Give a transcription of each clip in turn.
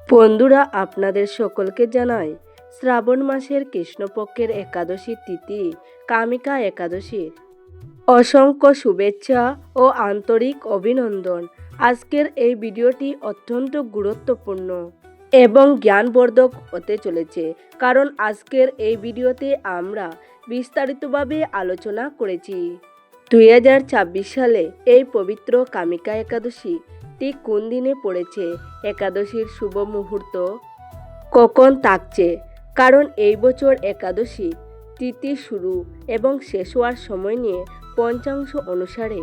বন্ধুরা, আপনাদের সকলকে জানাই শ্রাবণ মাসের কৃষ্ণপক্ষের একাদশী তিথি কামিকা একাদশীর অসংখ্য শুভেচ্ছা ও আন্তরিক অভিনন্দন। আজকের এই ভিডিওটি অত্যন্ত গুরুত্বপূর্ণ এবং জ্ঞানবর্ধক হতে চলেছে, কারণ আজকের এই ভিডিওতে আমরা বিস্তারিতভাবে আলোচনা করেছি 2026 সালে এই পবিত্র কামিকা একাদশী ঠিক কোন দিনে পড়েছে, একাদশীর শুভ মুহূর্ত কখন থাকছে। কারণ এই বছর একাদশী তিথি শুরু এবং শেষ হওয়ার সময় নিয়ে পঞ্চাংশ অনুসারে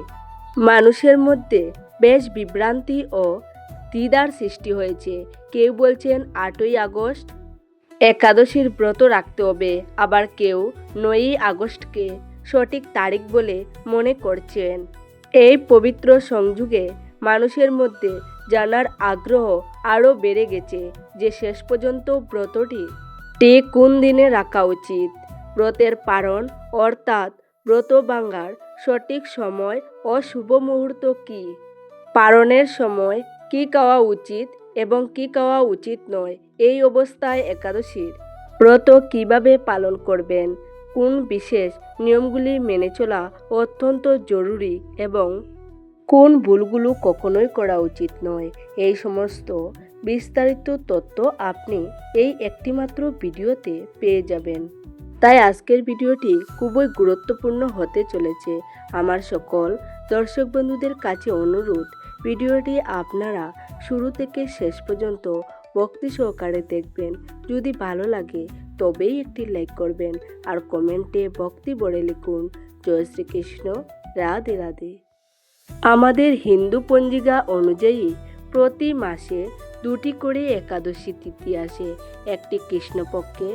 মানুষের মধ্যে বেশ বিভ্রান্তি ও দ্বিধার সৃষ্টি হয়েছে। কেউ বলছেন 8ই আগস্ট একাদশীর ব্রত রাখতে হবে, আবার কেউ 9ই আগস্টকে সঠিক তারিখ বলে মনে করছেন। এই পবিত্র সংযোগে মানুষের মধ্যে জানার আগ্রহ আরও বেড়ে গেছে যে শেষ পর্যন্ত ব্রতটি ঠিক কোন দিনে রাখা উচিত। ব্রতের পালন অর্থাৎ ব্রত ভাঙার সঠিক সময় ও শুভ মুহূর্ত কী, পালনের সময় কী খাওয়া উচিত এবং কী খাওয়া উচিত নয়, এই অবস্থায় একাদশীর ব্রত কিভাবে পালন করবেন, কোন বিশেষ নিয়মগুলি মেনে চলা অত্যন্ত জরুরি এবং কোন ভুলগুলো কখনোই করা উচিত নয়, এই সমস্ত বিস্তারিত তথ্য আপনি এই একটিমাত্র ভিডিওতে পেয়ে যাবেন। তাই আজকের ভিডিওটি খুবই গুরুত্বপূর্ণ হতে চলেছে। আমার সকল দর্শক বন্ধুদের কাছে অনুরোধ, ভিডিওটি আপনারা শুরু থেকে শেষ পর্যন্ত ভক্তি সহকারে দেখবেন। যদি ভালো লাগে তবেই একটি লাইক করবেন আর কমেন্টে ভক্তি ভরে লিখুন, জয় শ্রীকৃষ্ণ, রাধে রাধে। আমাদের হিন্দু পঞ্জিকা অনুযায়ী প্রতি মাসে 2টি করে একাদশী তিথি আসে, একটি কৃষ্ণপক্ষে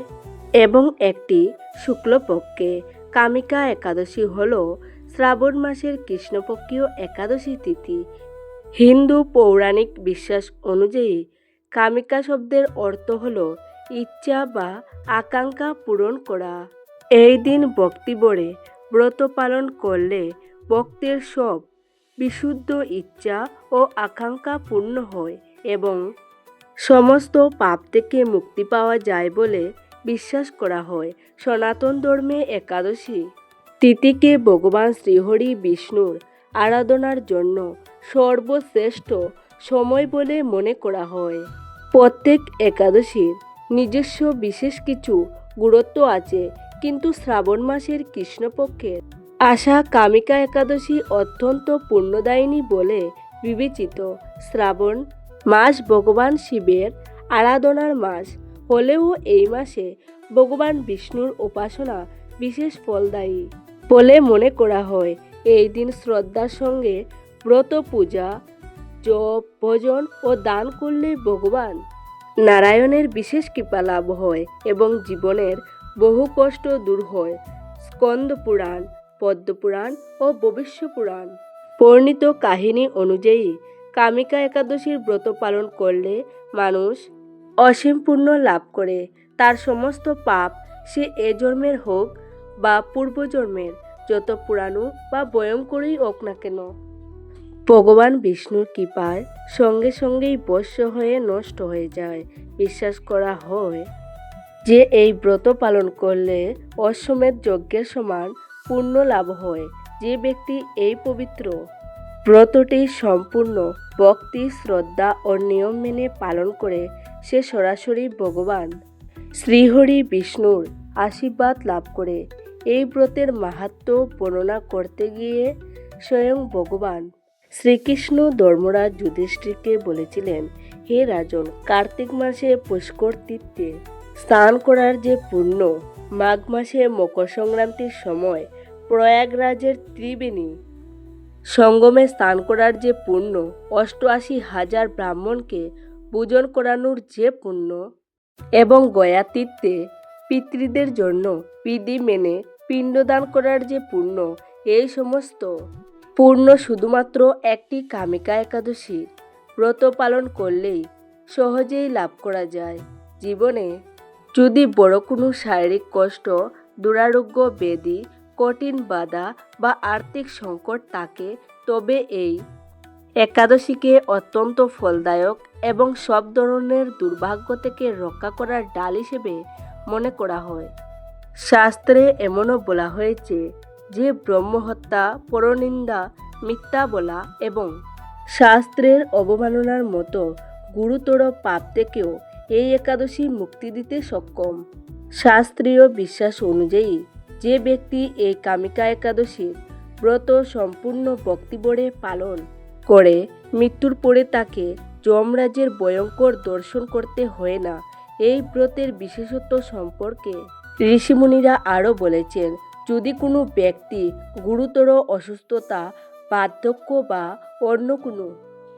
এবং একটি শুক্লপক্ষে। কামিকা একাদশী হল শ্রাবণ মাসের কৃষ্ণপক্ষীয় একাদশী তিথি। হিন্দু পৌরাণিক বিশ্বাস অনুযায়ী কামিকা শব্দের অর্থ হল ইচ্ছা বা আকাঙ্ক্ষা পূরণ করা। এই দিন ভক্তি ভরে ব্রত পালন করলে ভক্তের সব বিশুদ্ধ ইচ্ছা ও আকাঙ্ক্ষা পূর্ণ হয় এবং সমস্ত পাপ থেকে মুক্তি পাওয়া যায় বলে বিশ্বাস করা হয়। সনাতন ধর্মে একাদশী তিথিকে ভগবান শ্রীহরি বিষ্ণুর আরাধনার জন্য সর্বশ্রেষ্ঠ সময় বলে মনে করা হয়। প্রত্যেক একাদশীর নিজস্ব বিশেষ কিছু গুরুত্ব আছে, কিন্তু শ্রাবণ মাসের কৃষ্ণপক্ষের আসা কামিকা একাদশী অত্যন্ত পুণ্যদায়িনী বলে বিবেচিত। শ্রাবণ মাস ভগবান শিবের আরাধনার মাস হলেও এই মাসে ভগবান বিষ্ণুর উপাসনা বিশেষ ফলদায়ী বলে মনে করা হয়। এই দিন শ্রদ্ধার সঙ্গে ব্রত পূজা, জপ, ভজন ও দান করলে ভগবান নারায়ণের বিশেষ কৃপা লাভ হয় এবং জীবনের বহু কষ্ট দূর হয়। স্কন্দ পুরাণ, পদ্মপুরাণ ও ভবিষ্য পুরাণ বর্ণিত কাহিনী অনুযায়ী কামিকা একাদশীর ব্রত পালন করলে মানুষ অসীম পুণ্য লাভ করে। তার সমস্ত পাপ, সে এ জন্মের হোক বা পূর্বজন্মের, যত পুরানো বা ভয়ঙ্করই হোক না কেন, ভগবান বিষ্ণুর কৃপায় সঙ্গে সঙ্গেই ভস্ম হয়ে নষ্ট হয়ে যায়। বিশ্বাস করা হয় যে এই ব্রত পালন করলে অশ্বমেধ যজ্ঞের সমান পুণ্য লাভ হয়। যে ব্যক্তি এই পবিত্র ব্রতটি সম্পূর্ণ ভক্তি, শ্রদ্ধা ও নিয়ম মেনে পালন করে, সে সরাসরি ভগবান শ্রীহরি বিষ্ণুর আশীর্বাদ লাভ করে। এই ব্রতের মাহাত্ম্য বর্ণনা করতে গিয়ে স্বয়ং ভগবান শ্রীকৃষ্ণ ধর্মরাজ যুধিষ্ঠিরকে বলেছিলেন, হে রাজন, কার্তিক মাসে পুষ্কর তীর্থে স্নান করার যে পুণ্য, মাঘ মাসে মকর সংক্রান্তির সময় প্রয়াগরাজের ত্রিবেণী সঙ্গমে স্নান করার যে পুণ্য, 88,000 ব্রাহ্মণকে পূজন করানোর যে পুণ্য এবং গয়া তীর্থে পিতৃদের জন্য বিধি মেনে পিণ্ডদান করার যে পুণ্য, এই সমস্ত পুণ্য শুধুমাত্র একটি কামিকা একাদশীর ব্রত পালন করলেই সহজেই লাভ করা যায়। জীবনে যদি বড় কোনো শারীরিক কষ্ট, দুরারোগ্য ব্যাধি, কঠিন বাধা বা আর্থিক সংকট থাকে, তবে এই একাদশীকে অত্যন্ত ফলদায়ক এবং সব ধরনের দুর্ভাগ্য থেকে রক্ষা করার ডাল হিসেবে মনে করা হয়। শাস্ত্রে এমনও বলা হয়েছে যে ব্রহ্মহত্যা, পরনিন্দা, মিথ্যা বলা এবং শাস্ত্রের অবমাননার মতো গুরুতর পাপ থেকেও এই একাদশী মুক্তি দিতে সক্ষম। শাস্ত্রীয় বিশ্বাস অনুযায়ী যে ব্যক্তি এই কামিকা একাদশীর ব্রত সম্পূর্ণ ভক্তিভরে পালন করে মৃত্যুর পরে তাকে যমরাজের ভয়ঙ্কর দর্শন করতে হয় না। এই ব্রতের বিশেষত্ব সম্পর্কে ঋষিমুনিরা আরও বলেছেন, যদি কোনো ব্যক্তি গুরুতর অসুস্থতা, বার্ধক্য বা অন্য কোনো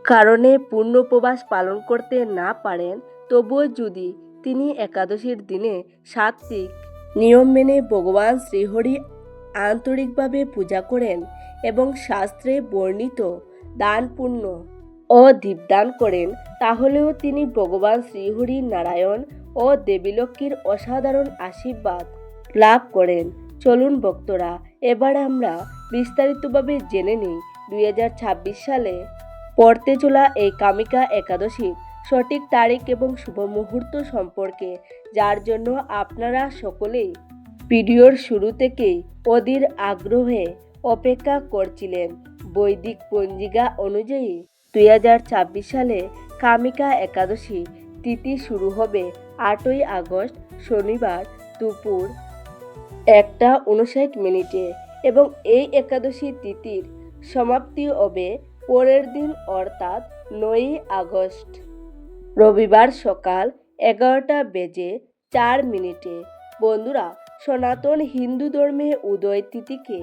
কারণে পূর্ণ উপবাস পালন করতে না পারেন, তবুও যদি তিনি একাদশীর দিনে সাত্ত্বিক নিয়ম মেনে ভগবান শ্রীহরি আন্তরিকভাবে পূজা করেন এবং শাস্ত্রে বর্ণিত দান পুণ্য ও দীপদান করেন, তাহলেও তিনি ভগবান শ্রীহরি নারায়ণ ও দেবীলক্ষ্মীর অসাধারণ আশীর্বাদ লাভ করেন। চলুন ভক্তরা, এবার আমরা বিস্তারিতভাবে জেনে নিই 2026 সালে পড়তে চলা এই কামিকা একাদশীর সঠিক তারিখ এবং শুভ মুহূর্ত সম্পর্কে, যার জন্য আপনারা সকলেই ভিডিওর শুরু থেকেই অধীর আগ্রহে অপেক্ষা করছিলেন। বৈদিক পঞ্জিকা অনুযায়ী 2026 সালে কামিকা একাদশী তিথি শুরু হবে 8ই আগস্ট শনিবার দুপুর 1:59 এবং এই একাদশী তিথির সমাপ্তি হবে পরের দিন অর্থাৎ 9ই আগস্ট রবিবার সকাল 11:04। বন্ধুরা, সনাতন হিন্দু ধর্মে উদয় তিথিকে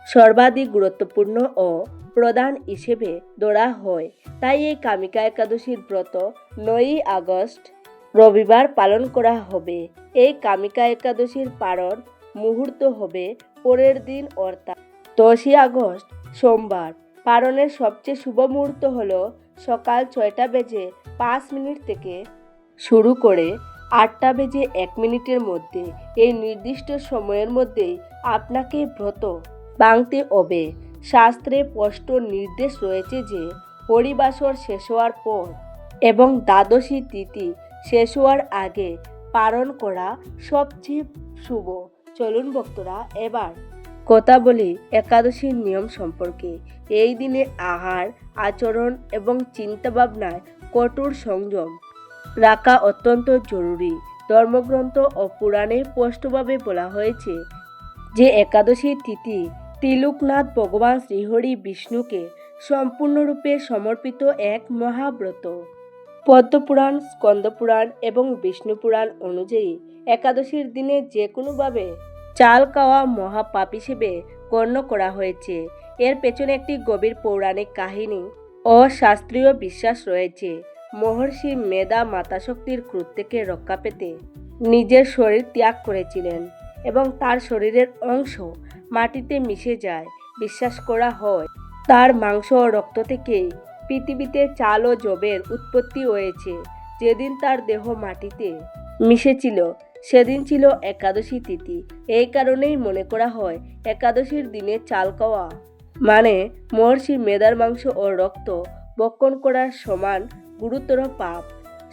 সর্বাধিক গুরুত্বপূর্ণ ও প্রধান হিসেবে ধরা হয়। তাই এই কামিকা একাদশীর ব্রত 9ই আগস্ট রবিবার পালন করা হবে। এই কামিকা একাদশীর পালন মুহূর্ত হবে পরের দিন অর্থাৎ 10ই আগস্ট সোমবার। পালনের সবচেয়ে শুভ মুহূর্ত হল সকাল 6:05 থেকে শুরু করে 8:01 মধ্যে। এই নির্দিষ্ট সময়ের মধ্যেই আপনাকে ব্রত ভাঙতে হবে। শাস্ত্রে স্পষ্ট নির্দেশ রয়েছে যে হরিবাসর শেষ হওয়ার পর এবং দ্বাদশী তিথি শেষ হওয়ার আগে পালন করা সবচেয়ে শুভ। চলুন ভক্তরা, এবার কথা বলি একাদশীর নিয়ম সম্পর্কে। এই দিনে আহার, আচরণ এবং চিন্তাভাবনায় কঠোর সংযম রাখা অত্যন্ত জরুরি। ধর্মগ্রন্থ ও পুরাণে স্পষ্টভাবে বলা হয়েছে যে একাদশীর তিথি ত্রিলোকনাথ ভগবান শ্রীহরি বিষ্ণুকে সম্পূর্ণরূপে সমর্পিত এক মহাব্রত। পদ্মপুরাণ, স্কন্দপুরাণ এবং বিষ্ণুপুরাণ অনুযায়ী একাদশীর দিনে যে কোনোভাবে চাল খাওয়া মহাপাপ হিসেবে গণ্য করা হয়েছে। এর পেছনে একটি গভীর পৌরাণিক কাহিনী ও শাস্ত্রীয় বিশ্বাস রয়েছে। মহর্ষি মেধা মাতাশক্তির ক্রোধ থেকে রক্ষা পেতে নিজের শরীর ত্যাগ করেছিলেন এবং তার শরীরের অংশ মাটিতে মিশে যায়। বিশ্বাস করা হয় তার মাংস ও রক্ত থেকেই পৃথিবীতে চাল ও যবের উৎপত্তি হয়েছে। যেদিন তার দেহ মাটিতে মিশেছিল সেদিন ছিল একাদশী তিথি। এই কারণেই মনে করা হয় একাদশীর দিনে চাল খাওয়া মানে মহর্ষি মেধার মাংস ও রক্ত ভক্ষণ করার সমান গুরুতর পাপ।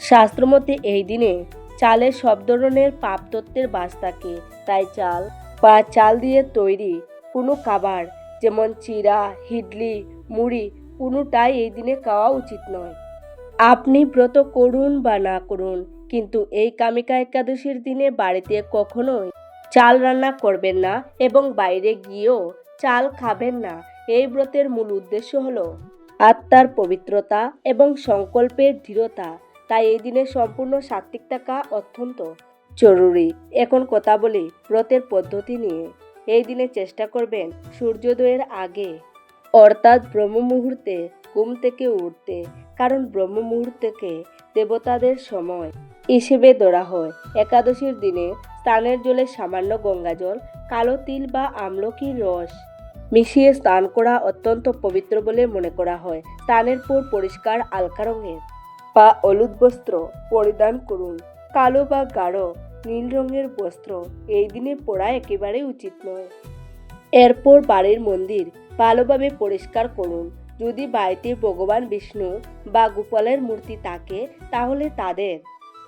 শাস্ত্রমতে এই দিনে চালে সব ধরনের পাপ তত্ত্বের বাস থাকে। তাই চাল বা চাল দিয়ে তৈরি কোনো খাবার যেমন চিড়া, ইডলি, মুড়ি কোনোটাই এই দিনে খাওয়া উচিত নয়। আপনি ব্রত করুন বা না করুন, কিন্তু এই কামিকা একাদশীর দিনে বাড়িতে কখনোই চাল রান্না করবেন না এবং বাইরে গিয়েও চাল খাবেন না। এই ব্রতের মূল উদ্দেশ্য হলো আত্মার পবিত্রতা এবং সংকল্পের দৃঢ়তা। তাই এই দিনে সম্পূর্ণ সাত্ত্বিক থাকা অত্যন্ত জরুরি। এখন কথা বলি ব্রতের পদ্ধতি নিয়ে। এই দিনে চেষ্টা করবেন সূর্যোদয়ের আগে অর্থাৎ ব্রহ্ম মুহূর্তে ঘুম থেকে উঠতে, কারণ ব্রহ্ম মুহূর্তকে দেবতাদের সময় হিসেবে ধরা হয়। একাদশীর দিনে স্নানের জলে সামান্য গঙ্গাজল, কালো তিল বা আমলকির রস মিশিয়ে স্নান করা অত্যন্ত পবিত্র বলে মনে করা হয়। স্নানের পর পরিষ্কার হালকা রঙের বা হলুদ বস্ত্র পরিধান করুন। কালো বা গাঢ় নীল রঙের বস্ত্র এই দিনে পরা একেবারেই উচিত নয়। এরপর বাড়ির মন্দির ভালোভাবে পরিষ্কার করুন। যদি বাড়িতে ভগবান বিষ্ণু বা গোপালের মূর্তি থাকে তাহলে তাদের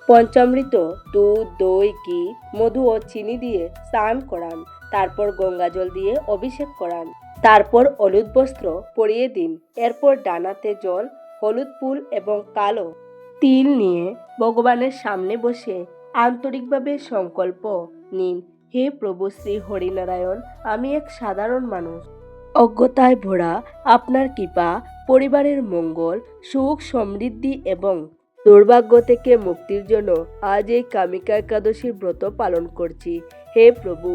পঞ্চামৃত, দুধ, দই, ঘি, মধু ও চিনি দিয়ে স্নান করান। তারপর গঙ্গা জল দিয়ে অভিষেক করান। তারপর হলুদ বস্ত্র পরিয়ে দিন। এরপর ডানাতে জল, হলুদ ফুল এবং কালো তিল নিয়ে ভগবানের সামনে বসে আন্তরিকভাবে সংকল্প নিন, হে প্রভু শ্রী হরিনারায়ণ, আমি এক সাধারণ মানুষ, অজ্ঞতায় ভরা। আপনার কৃপা, পরিবারের মঙ্গল, সুখ, সমৃদ্ধি এবং দুর্ভাগ্য থেকে মুক্তির জন্য আজ এই কামিকা একাদশীর ব্রত পালন করছি। হে প্রভু,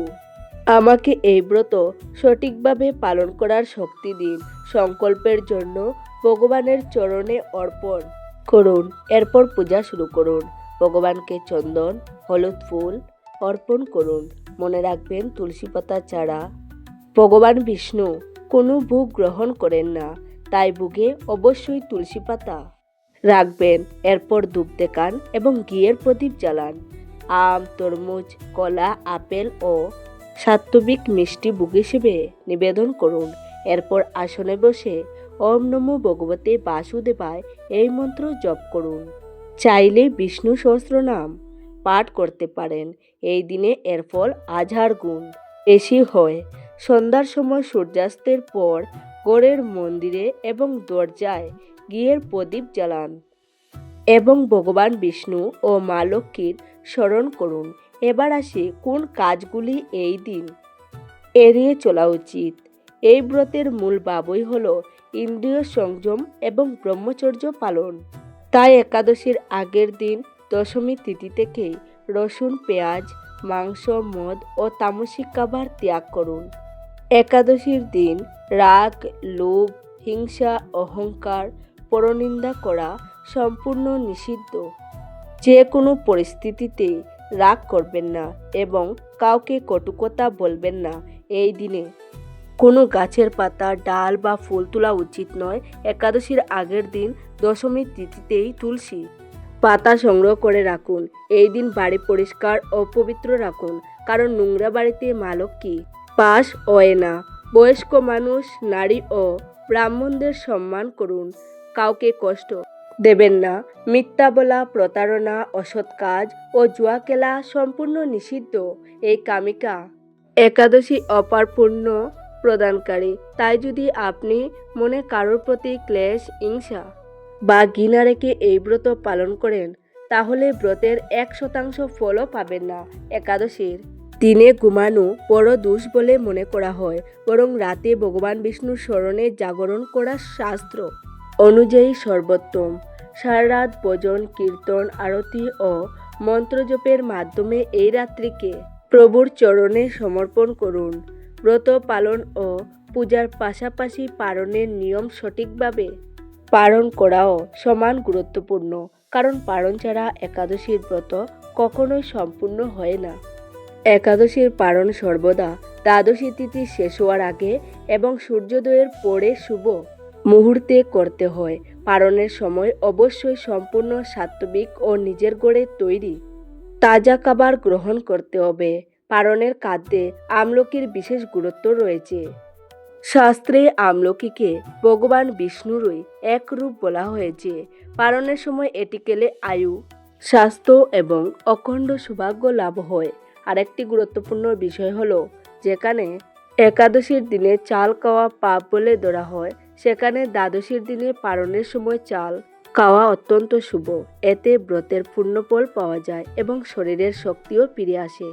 আমাকে এই ব্রত সঠিকভাবে পালন করার শক্তি দিন। সংকল্পের জন্য ভগবানের চরণে অর্পণ করুন। এরপর পূজা শুরু করুন। ভগবানকে চন্দন, হলুদ ফুল অর্পণ করুন। মনে রাখবেন, তুলসী পাতা ছাড়া ভগবান বিষ্ণু কোনো ভোগ গ্রহণ করেন না, তাই ভোগে অবশ্যই তুলসী পাতা রাখবেন। এরপর ধূপ দেখান এবং ঘিয়ের প্রদীপ জ্বালান। আম, তরমুজ, কলা, আপেল ও সাত্ত্বিক মিষ্টি ভোগ হিসেবে নিবেদন করুন। এরপর আসনে বসে ওম নমো ভগবতে বাসুদেবায় এই মন্ত্র জপ করুন। চাইলে বিষ্ণু সহস্রনাম পাঠ করতে পারেন। এই দিনে এর ফল 1000 গুণ বেশি হয়। সন্ধ্যার সময় সূর্যাস্তের পর ঘরের মন্দিরে এবং দরজায় ঘিয়ের প্রদীপ জ্বালান এবং ভগবান বিষ্ণু ও মা লক্ষ্মীর স্মরণ করুন। এবার আসি কোন কাজগুলি এই দিন এড়িয়ে চলা উচিত। এই ব্রতের মূল ভাবই হল ইন্দ্রিয় সংযম এবং ব্রহ্মচর্য পালন। তাই একাদশীর আগের দিন দশমী তিথি থেকেই রসুন, পেঁয়াজ, মাংস, মদ ও তামসিক খাবার ত্যাগ করুন। একাদশীর দিন রাগ, লোভ, হিংসা, অহংকার, পরনিন্দা করা সম্পূর্ণ নিষিদ্ধ। যে কোনো পরিস্থিতিতে রাগ করবেন না এবং কাউকে কটু কথা বলবেন না। এই দিনে কোনো গাছের পাতা, ডাল বা ফুল তোলা উচিত নয়। একাদশীর আগের দিন দশমীর তিথিতেই তুলসী পাতা সংগ্রহ করে রাখুন। এই দিন বাড়ি পরিষ্কার ও পবিত্র রাখুন, কারণ নোংরা বাড়িতে মা লক্ষ্মী বাস হয় না। বয়স্ক মানুষ, নারী ও ব্রাহ্মণদের সম্মান করুন। কাউকে কষ্ট দেবেন না। মিথ্যা বলা, প্রতারণা, অসৎ কাজ ও জুয়া খেলা সম্পূর্ণ নিষিদ্ধ। এই কামিকা একাদশী অপার পুণ্য প্রদানকারী। তাই যদি আপনি মনে কারোর প্রতি ক্লেশ, হিংসা বা ঘৃণা রেখে এই ব্রত পালন করেন, তাহলে ব্রতের 1% ফলও পাবেন না। একাদশীর দিনে ঘুমানো বড় দোষ বলে মনে করা হয়, বরং রাতে ভগবান বিষ্ণুর স্মরণে জাগরণ করা শাস্ত্র অনুযায়ী সর্বোত্তম। সারা রাত ভজন, কীর্তন, আরতি ও মন্ত্রজপের মাধ্যমে এই রাত্রিকে প্রভুর চরণে সমর্পণ করুন। ব্রত পালন ও পূজার পাশাপাশি পালনের নিয়ম সঠিকভাবে পালন করাও সমান গুরুত্বপূর্ণ, কারণ পালন ছাড়া একাদশীর ব্রত কখনোই সম্পূর্ণ হয় না। একাদশীর পালন সর্বদা দ্বাদশী তিথি শেষ হওয়ার আগে এবং সূর্যোদয়ের পরে শুভ মুহূর্তে করতে হয়। পালনের সময় অবশ্যই সম্পূর্ণ সাত্ত্বিক ও নিজের ঘরে তৈরি তাজা খাবার গ্রহণ করতে হবে। পালনের খাদ্যে আমলকির বিশেষ গুরুত্ব রয়েছে। শাস্ত্রে আমলকিকে ভগবান বিষ্ণুরই এক রূপ বলা হয়েছে। পালনের সময় এটি খেলে আয়ু, স্বাস্থ্য এবং অখণ্ড সৌভাগ্য লাভ হয়। আরেকটি গুরুত্বপূর্ণ বিষয় হলো, যেখানে একাদশীর দিনে চাল খাওয়া পাপ বলে ধরা হয়, সেখানে দ্বাদশীর দিনে পালনের সময় চাল খাওয়া অত্যন্ত শুভ। এতে ব্রতের পূর্ণফল পাওয়া যায় এবং শরীরের শক্তিও ফিরে আসে।